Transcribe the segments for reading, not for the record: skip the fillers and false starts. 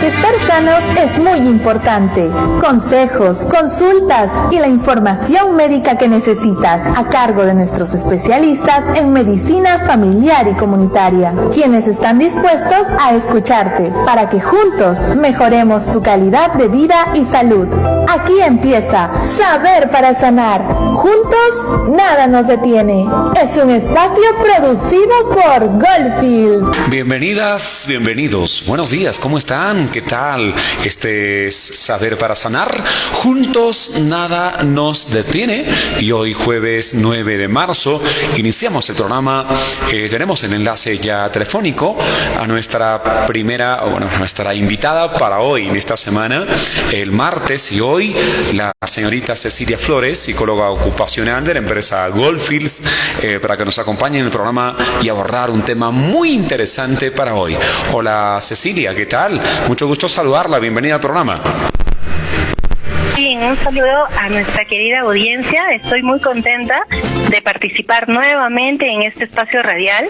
porque estar sanos es muy importante. Consejos, consultas y la información médica que necesitas a cargo de nuestros especialistas en medicina familiar y comunitaria, quienes están dispuestos a escucharte para que juntos mejoremos tu calidad de vida y salud. Aquí empieza Saber para Sanar. Juntos, nada nos detiene. Es un espacio producido por Goldfields. Bienvenidas, bienvenidos. Buenos días, ¿cómo están? ¿Qué tal? Este es Saber para Sanar. Juntos, nada nos detiene. Y hoy, jueves 9 de marzo, iniciamos el programa. Tenemos el enlace ya telefónico a nuestra nuestra invitada para hoy, en esta semana, el martes y hoy, la señorita Cecilia Flores, psicóloga ocupacional de la empresa Goldfields, para que nos acompañe en el programa y abordar un tema muy interesante para hoy. Hola Cecilia, ¿qué tal? Mucho gusto saludarla, bienvenida al programa. Sí, un saludo a nuestra querida audiencia. Estoy muy contenta de participar nuevamente en este espacio radial.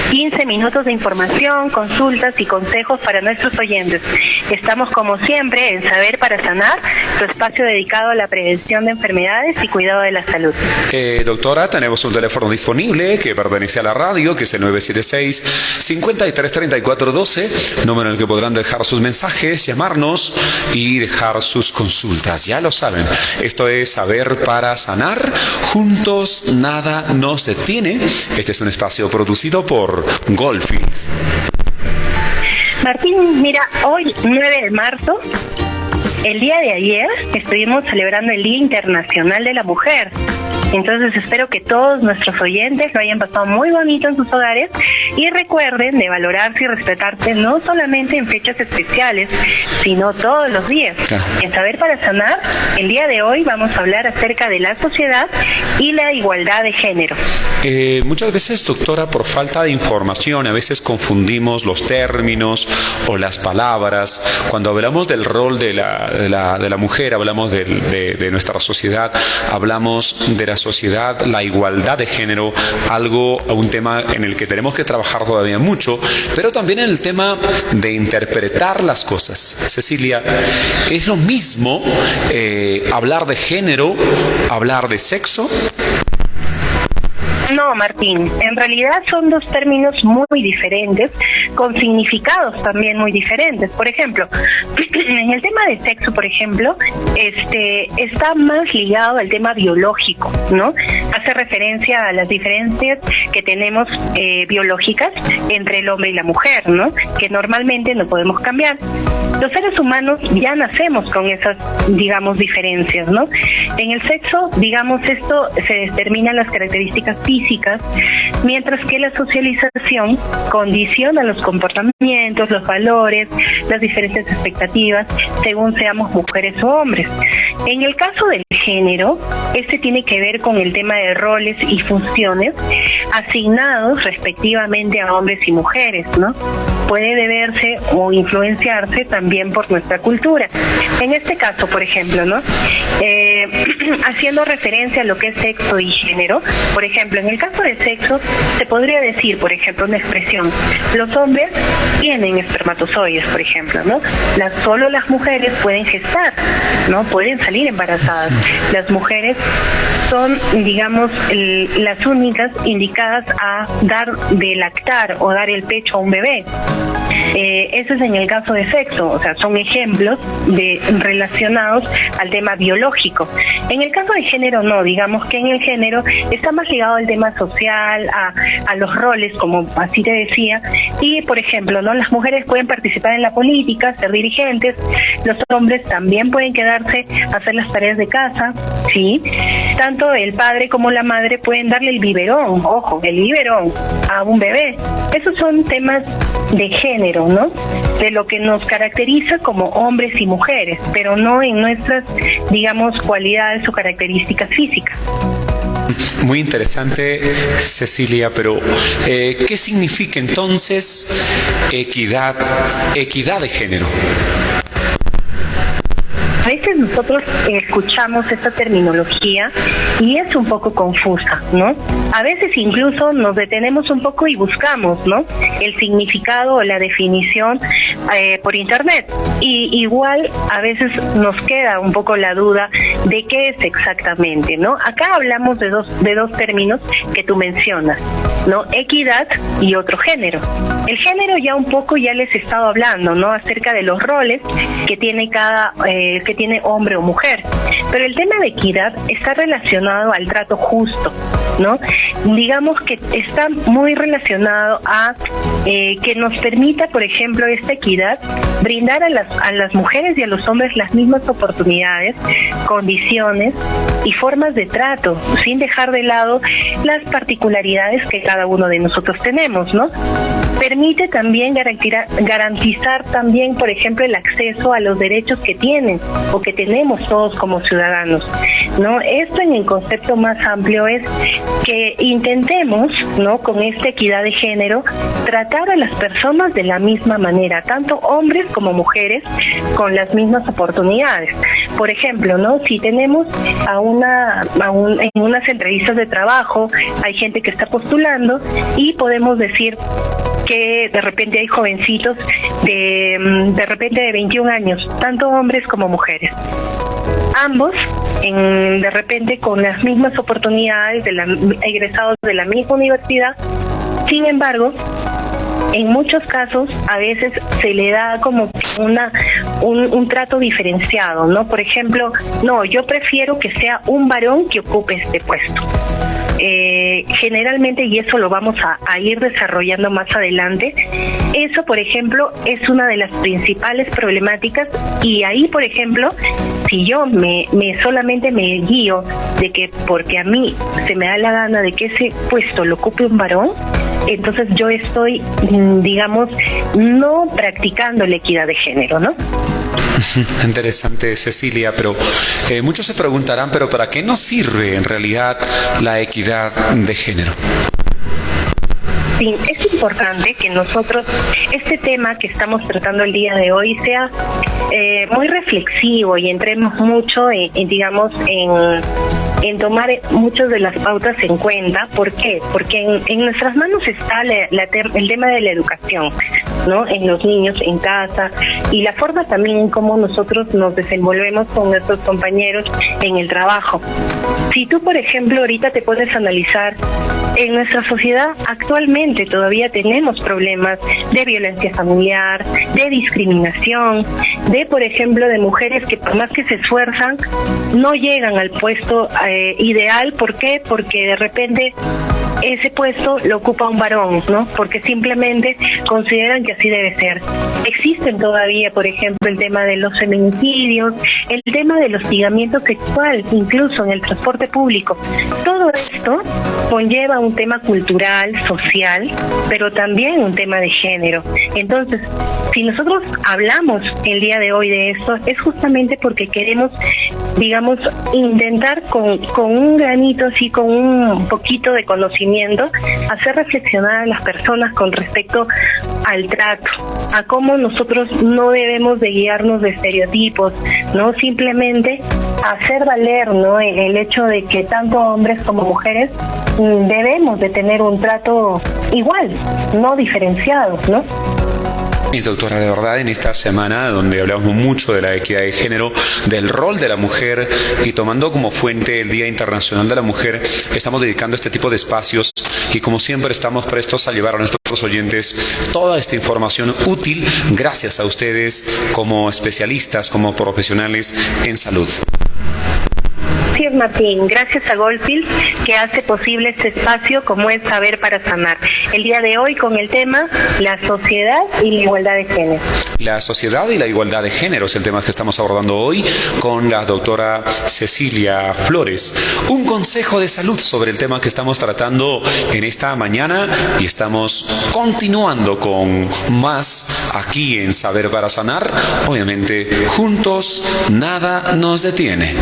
15 minutos de información, consultas y consejos para nuestros oyentes. Estamos como siempre en Saber para Sanar, tu espacio dedicado a la prevención de enfermedades y cuidado de la salud. Doctora, tenemos un teléfono disponible que pertenece a la radio, que es el 976-533412, número en el que podrán dejar sus mensajes, llamarnos y dejar sus consultas. Ya lo saben, esto es Saber para Sanar. Juntos nada nos detiene. Este es un espacio producido por Goldfields. Martín, mira, hoy 9 de marzo, el día de ayer, estuvimos celebrando el Día Internacional de la Mujer. Entonces espero que todos nuestros oyentes lo hayan pasado muy bonito en sus hogares y recuerden de valorarse y respetarse no solamente en fechas especiales, sino todos los días. En Saber para Sanar, el día de hoy vamos a hablar acerca de la sociedad y la igualdad de género. Muchas veces, doctora, por falta de información, a veces confundimos los términos o las palabras. Cuando hablamos del rol de la mujer, hablamos de nuestra sociedad, hablamos de la sociedad, la igualdad de género, un tema en el que tenemos que trabajar todavía mucho, pero también en el tema de interpretar las cosas. Cecilia, ¿es lo mismo hablar de género, hablar de sexo? No, Martín, en realidad son dos términos muy diferentes, con significados también muy diferentes. Por ejemplo, en el tema de sexo, por ejemplo, está más ligado al tema biológico, ¿no? Hace referencia a las diferencias que tenemos biológicas entre el hombre y la mujer, ¿no? Que normalmente no podemos cambiar. Los seres humanos ya nacemos con esas, digamos, diferencias, ¿no? En el sexo, digamos, esto se determinan las características físicas, mientras que la socialización condiciona los comportamientos, los valores, las diferentes expectativas, según seamos mujeres o hombres. En el caso del género, tiene que ver con el tema de roles y funciones asignados respectivamente a hombres y mujeres, ¿no? Puede deberse o influenciarse también por nuestra cultura. En este caso, por ejemplo, ¿no? Haciendo referencia a lo que es sexo y género, por ejemplo, en el caso de sexo, se podría decir, por ejemplo, una expresión: los hombres tienen espermatozoides, por ejemplo, ¿no? Solo las mujeres pueden gestar, ¿no? Pueden salir embarazadas. Las mujeres son, digamos, las únicas indicadas a de lactar o dar el pecho a un bebé. Eso es en el caso de sexo, o sea, son ejemplos relacionados al tema biológico. En el caso de género no, digamos que en el género está más ligado al tema social, a los roles, como así te decía, y por ejemplo, ¿no? Las mujeres pueden participar en la política, ser dirigentes, los hombres también pueden quedarse a hacer las tareas de casa, ¿sí? Tanto el padre como la madre pueden darle el biberón, ojo, el biberón a un bebé. Esos son temas de género, ¿no? De lo que nos caracteriza como hombres y mujeres, pero no en nuestras, digamos, cualidades o características físicas. Muy interesante, Cecilia, pero ¿qué significa entonces equidad de género? a veces nosotros escuchamos esta terminología y es un poco confusa, ¿no? A veces incluso nos detenemos un poco y buscamos, ¿no?, el significado o la definición por internet. Y igual a veces nos queda un poco la duda de qué es exactamente, ¿no? Acá hablamos de dos términos que tú mencionas, ¿no? Equidad y otro género. El género ya un poco ya les he estado hablando, ¿no?, acerca de los roles que tiene que tiene hombre o mujer. Pero el tema de equidad está relacionado al trato justo, ¿no? Digamos que está muy relacionado a que nos permita, por ejemplo, esta equidad, brindar a las mujeres y a los hombres las mismas oportunidades, condiciones y formas de trato, sin dejar de lado las particularidades que cada uno de nosotros tenemos, ¿no? Permite también garantizar también, por ejemplo, el acceso a los derechos que tienen o que tenemos todos como ciudadanos, ¿no? Esto en el concepto más amplio es que intentemos, ¿no?, con esta equidad de género, tratar a las personas de la misma manera, tanto hombres como mujeres, con las mismas oportunidades. Por ejemplo, ¿no?, si tenemos en unas entrevistas de trabajo, hay gente que está postulando y podemos decir que de repente hay jovencitos de repente de 21 años, tanto hombres como mujeres. Ambos, de repente con las mismas oportunidades, egresados de la misma universidad. Sin embargo, en muchos casos a veces se le da como un trato diferenciado, ¿no? Por ejemplo, no, yo prefiero que sea un varón que ocupe este puesto. Generalmente, y eso lo vamos a ir desarrollando más adelante, eso, por ejemplo, es una de las principales problemáticas. Y ahí, por ejemplo, si yo solamente me guío de que porque a mí se me da la gana de que ese puesto lo ocupe un varón, entonces yo estoy, digamos, no practicando la equidad de género, ¿no? Interesante, Cecilia, pero muchos se preguntarán, ¿pero para qué nos sirve en realidad la equidad de género? Sí, es importante que nosotros, este tema que estamos tratando el día de hoy, sea muy reflexivo y entremos mucho, digamos, en tomar muchas de las pautas en cuenta. ¿Por qué? Porque en nuestras manos está el tema de la educación, ¿no?, en los niños, en casa, y la forma también en cómo nosotros nos desenvolvemos con nuestros compañeros en el trabajo. Si tú, por ejemplo, ahorita te puedes analizar, en nuestra sociedad actualmente todavía tenemos problemas de violencia familiar, de discriminación, de, por ejemplo, de mujeres que por más que se esfuerzan, no llegan al puesto ideal. ¿Por qué? Porque de repente ese puesto lo ocupa un varón, ¿no? Porque simplemente consideran que así debe ser. Existen todavía, por ejemplo, el tema de los feminicidios, el tema del hostigamiento sexual, incluso en el transporte público. Todo esto conlleva un tema cultural, social, pero también un tema de género. Entonces, si nosotros hablamos el día de hoy de esto, es justamente porque queremos, digamos, intentar con un granito, así, con un poquito de conocimiento, hacer reflexionar a las personas con respecto al trato, a cómo nosotros no debemos de guiarnos de estereotipos, no simplemente hacer valer, ¿no?, el hecho de que tanto hombres como mujeres debemos de tener un trato igual, no diferenciado, ¿no? Y doctora, de verdad, en esta semana donde hablamos mucho de la equidad de género, del rol de la mujer, y tomando como fuente el Día Internacional de la Mujer, estamos dedicando este tipo de espacios y, como siempre, estamos prestos a llevar a nuestros oyentes toda esta información útil gracias a ustedes como especialistas, como profesionales en salud. Gracias, Martín. Gracias a Goldfield, que hace posible este espacio como es Saber para Sanar. El día de hoy con el tema la sociedad y la igualdad de género. La sociedad y la igualdad de género es el tema que estamos abordando hoy con la doctora Cecilia Flores. Un consejo de salud sobre el tema que estamos tratando en esta mañana, y estamos continuando con más aquí en Saber para Sanar. Obviamente, juntos nada nos detiene.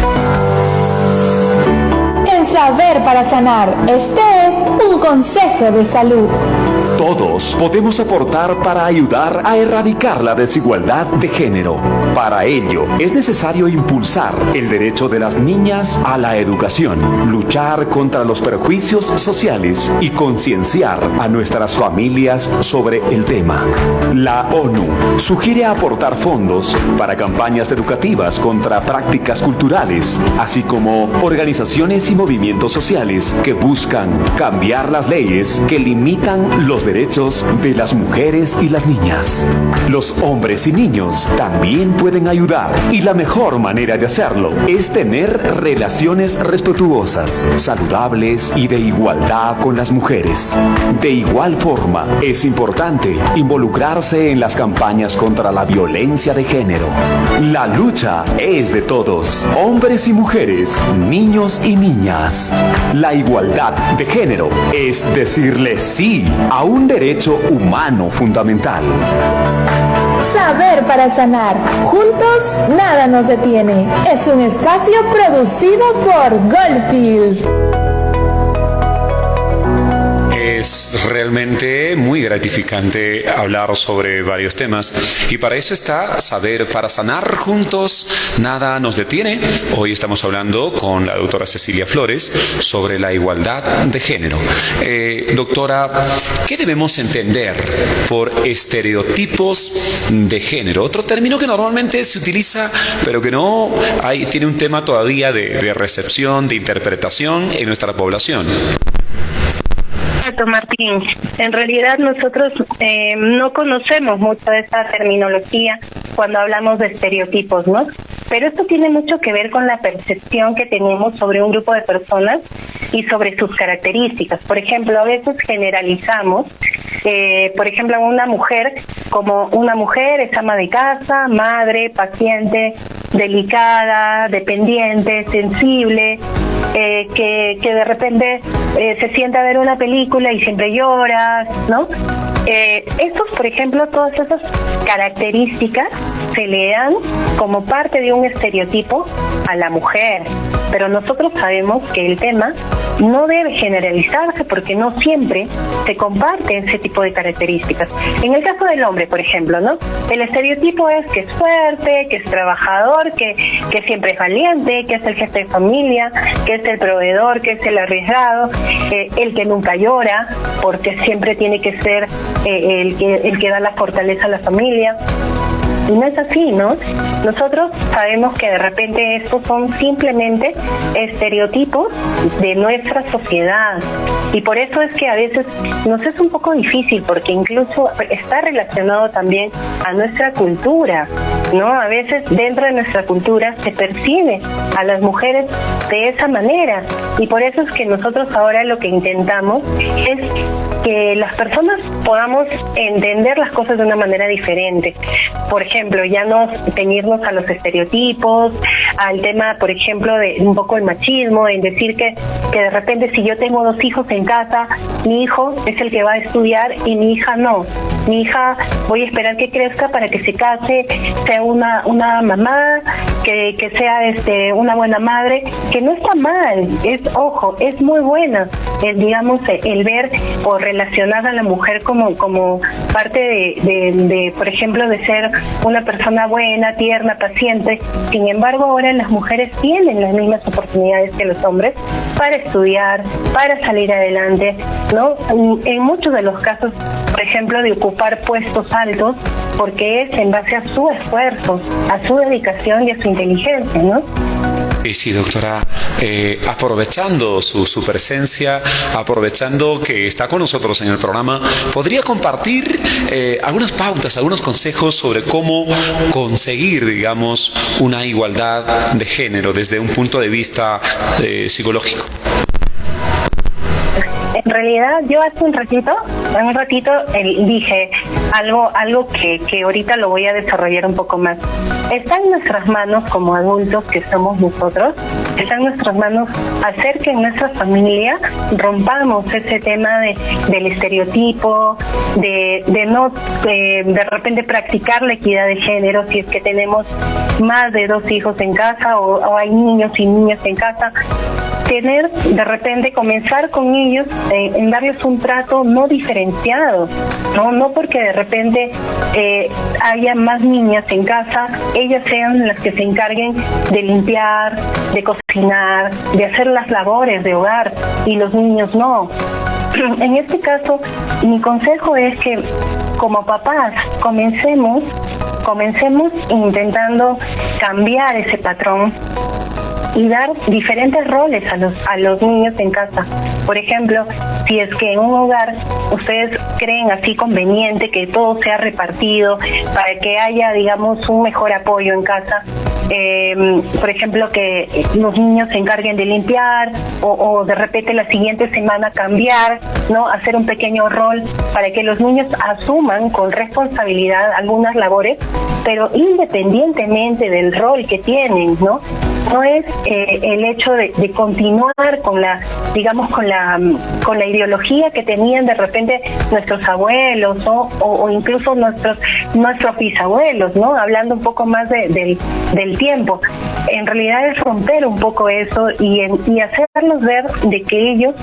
En Saber para Sanar, este es es un consejo de salud. Todos podemos aportar para ayudar a erradicar la desigualdad de género. Para ello, es necesario impulsar el derecho de las niñas a la educación, luchar contra los perjuicios sociales y concienciar a nuestras familias sobre el tema. La ONU sugiere aportar fondos para campañas educativas contra prácticas culturales, así como organizaciones y movimientos sociales que buscan cambiar las leyes que limitan los derechos de las mujeres y las niñas. Los hombres y niños también pueden ayudar, y la mejor manera de hacerlo es tener relaciones respetuosas, saludables y de igualdad con las mujeres. De igual forma, es importante involucrarse en las campañas contra la violencia de género. La lucha es de todos, hombres y mujeres, niños y niñas. La igualdad de género es decirle sí a un derecho humano fundamental. Saber para sanar. Juntos, nada nos detiene. Es un espacio producido por Goldfields. Es realmente muy gratificante hablar sobre varios temas, y para eso está Saber para Sanar. Juntos, nada nos detiene. Hoy estamos hablando con la doctora Cecilia Flores sobre la igualdad de género. Doctora, ¿qué debemos entender por estereotipos de género? Otro término que normalmente se utiliza, pero que no tiene un tema todavía de recepción, de interpretación en nuestra población. Martín, en realidad nosotros no conocemos mucho de esta terminología cuando hablamos de estereotipos, ¿no? Pero esto tiene mucho que ver con la percepción que tenemos sobre un grupo de personas y sobre sus características. Por ejemplo, a veces generalizamos, por ejemplo, a una mujer como una mujer es ama de casa, madre, paciente, delicada, dependiente, sensible, que de repente se sienta a ver una película y siempre llora, ¿no? Estos, por ejemplo, todas esas características se le dan como parte de un estereotipo a la mujer, pero nosotros sabemos que el tema no debe generalizarse porque no siempre se comparte ese tipo de características. En el caso del hombre, por ejemplo, ¿no? El estereotipo es que es fuerte, que es trabajador, que siempre es valiente, que es el jefe de familia, que es el proveedor, que es el arriesgado, el que nunca llora, porque siempre tiene que ser el que da la fortaleza a la familia. Y no es así, ¿no? Nosotros sabemos que de repente estos son simplemente estereotipos de nuestra sociedad, y por eso es que a veces nos es un poco difícil, porque incluso está relacionado también a nuestra cultura, ¿no? A veces dentro de nuestra cultura se percibe a las mujeres de esa manera, y por eso es que nosotros ahora lo que intentamos es que las personas podamos entender las cosas de una manera diferente. Por ejemplo, ya no ceñirnos a los estereotipos, al tema, por ejemplo, de un poco el machismo, en decir que de repente si yo tengo 2 hijos en casa, mi hijo es el que va a estudiar y mi hija no. Mi hija voy a esperar que crezca para que se case, sea una mamá, que sea una buena madre, que no está mal, es muy buena, digamos, el ver o relacionar a la mujer como parte de, por ejemplo, de ser una persona buena, tierna, paciente. Sin embargo, ahora las mujeres tienen las mismas oportunidades que los hombres para estudiar, para salir adelante, ¿no? En muchos de los casos, por ejemplo, de ocupar puestos altos, porque es en base a su esfuerzo, a su dedicación y a su inteligencia, ¿no? Y sí, doctora, aprovechando su presencia, aprovechando que está con nosotros en el programa, ¿podría compartir algunas pautas, algunos consejos sobre cómo conseguir, digamos, una igualdad de género desde un punto de vista psicológico? En realidad, yo hace un ratito dije algo que ahorita lo voy a desarrollar un poco más. Está en nuestras manos como adultos que somos nosotros, está en nuestras manos hacer que en nuestra familia rompamos ese tema del estereotipo, de no de repente practicar la equidad de género si es que tenemos más de 2 hijos en casa o hay niños y niñas en casa. tener, de repente, comenzar con ellos en darles un trato no diferenciado, no porque de repente haya más niñas en casa, ellas sean las que se encarguen de limpiar, de cocinar, de hacer las labores de hogar y los niños no. En este caso, mi consejo es que como papás comencemos intentando cambiar ese patrón y dar diferentes roles a los niños en casa. Por ejemplo, si es que en un hogar ustedes creen así conveniente que todo sea repartido para que haya, digamos, un mejor apoyo en casa, por ejemplo, que los niños se encarguen de limpiar o de repente la siguiente semana cambiar, ¿no? Hacer un pequeño rol para que los niños asuman con responsabilidad algunas labores, pero independientemente del rol que tienen, ¿no? No es el hecho de continuar con la, digamos, con la ideología que tenían de repente nuestros abuelos, ¿no? o incluso nuestros bisabuelos, ¿no? Hablando un poco más del tiempo. En realidad es romper un poco eso y hacerlos ver de que ellos,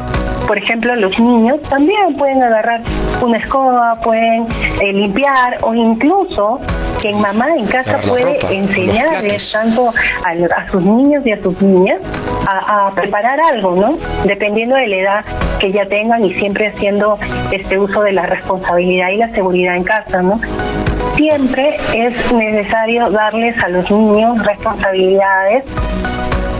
por ejemplo, los niños también pueden agarrar una escoba, pueden limpiar, o incluso que mamá en casa puede enseñarles tanto a sus niños y a sus niñas a preparar algo, ¿no? Dependiendo de la edad que ya tengan y siempre haciendo uso de la responsabilidad y la seguridad en casa, ¿no? Siempre es necesario darles a los niños responsabilidades,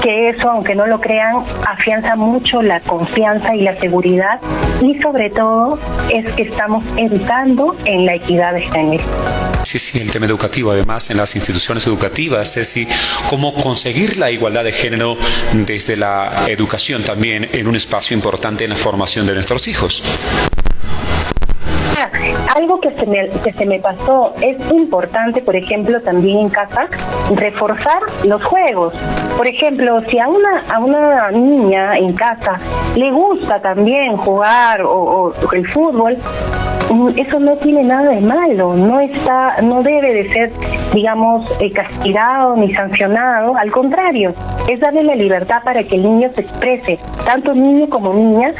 que eso, aunque no lo crean, afianza mucho la confianza y la seguridad, y sobre todo es que estamos educando en la equidad de género. Sí, el tema educativo, además, en las instituciones educativas, Ceci, cómo conseguir la igualdad de género desde la educación también en un espacio importante en la formación de nuestros hijos. Algo que se me pasó, es importante, por ejemplo, también en casa, reforzar los juegos. Por ejemplo, si a una niña en casa le gusta también jugar o el fútbol, eso no tiene nada de malo, no debe de ser, digamos, castigado ni sancionado, al contrario, es darle la libertad para que el niño se exprese, tanto niño como niña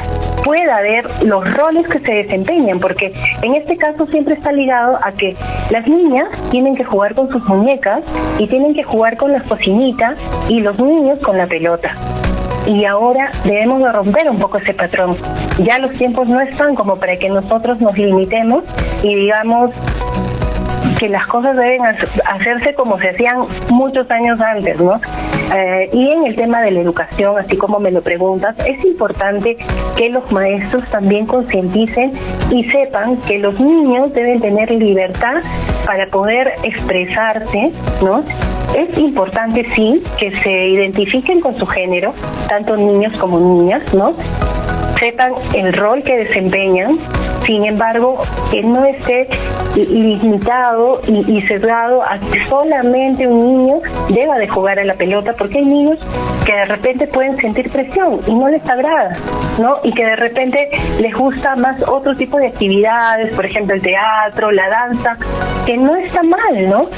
pueda ver los roles que se desempeñan, porque en este caso siempre está ligado a que las niñas tienen que jugar con sus muñecas y tienen que jugar con las cocinitas y los niños con la pelota. Y ahora debemos de romper un poco ese patrón. Ya los tiempos no están como para que nosotros nos limitemos y digamos que las cosas deben hacerse como se hacían muchos años antes, ¿no? Y en el tema de la educación, así como me lo preguntas, es importante que los maestros también concienticen y sepan que los niños deben tener libertad para poder expresarse, ¿no? Es importante, sí, que se identifiquen con su género, tanto niños como niñas, ¿no? Sepan el rol que desempeñan, sin embargo, que no esté limitado y sesgado a que solamente un niño deba de jugar a la pelota, porque hay niños que de repente pueden sentir presión y no les agrada, ¿no? Y que de repente les gusta más otro tipo de actividades, por ejemplo el teatro, la danza, que no está mal, ¿no?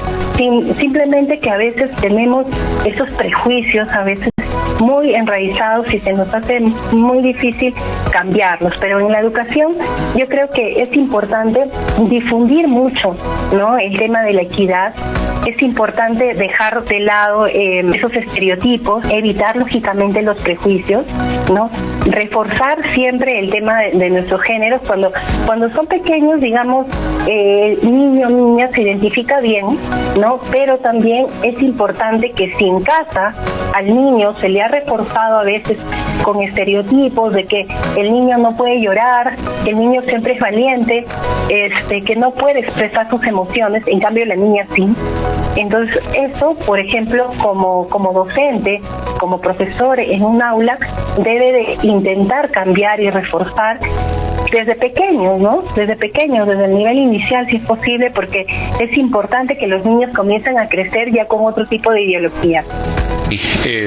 Simplemente que a veces tenemos esos prejuicios, a veces muy enraizados y se nos hace muy difícil cambiarlos, pero en la educación yo creo que es importante difundir mucho, ¿no? El tema de la equidad. Es importante dejar de lado esos estereotipos, evitar lógicamente los prejuicios, ¿no? Reforzar siempre el tema de nuestros géneros. Cuando son pequeños, digamos, niño o niña se identifica bien, ¿no? Pero también es importante que si en casa al niño se le ha reforzado a veces con estereotipos de que el niño no puede llorar, que el niño siempre es valiente, que no puede expresar sus emociones, en cambio la niña sí. Entonces eso, por ejemplo, como docente, como profesor en un aula, debe de intentar cambiar y reforzar desde pequeños, ¿no? Desde el nivel inicial, si es posible, porque es importante que los niños comiencen a crecer ya con otro tipo de ideología.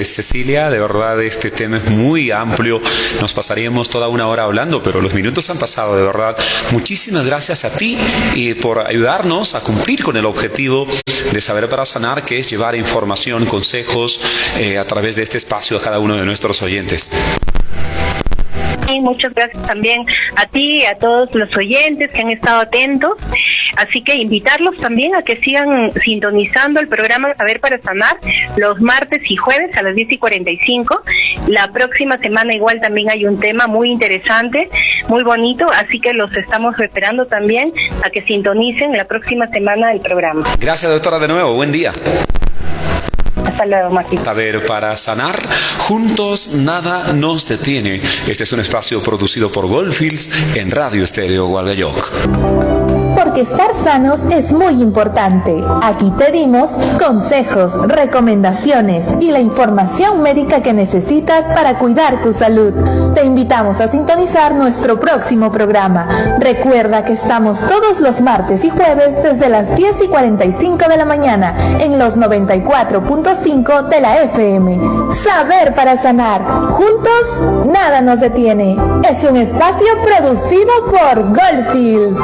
Cecilia, de verdad este tema es muy amplio, nos pasaríamos toda una hora hablando, pero los minutos han pasado, de verdad. Muchísimas gracias a ti por ayudarnos a cumplir con el objetivo de Saber para Sanar, que es llevar información, consejos a través de este espacio a cada uno de nuestros oyentes. Y muchas gracias también a ti y a todos los oyentes que han estado atentos. Así que invitarlos también a que sigan sintonizando el programa Saber para Sanar los martes y jueves a las 10:45. La próxima semana igual también hay un tema muy interesante, muy bonito, así que los estamos esperando también a que sintonicen la próxima semana el programa. Gracias, doctora, de nuevo. Buen día. Hasta luego, Martín. Saber para Sanar, juntos nada nos detiene. Este es un espacio producido por Goldfields en Radio Estéreo Gualgayoc. Porque estar sanos es muy importante. Aquí te dimos consejos, recomendaciones y la información médica que necesitas para cuidar tu salud. Te invitamos a sintonizar nuestro próximo programa. Recuerda que estamos todos los martes y jueves desde las 10:45 de la mañana en los 94.5 de la FM. Saber para Sanar. Juntos, nada nos detiene. Es un espacio producido por Goldfields.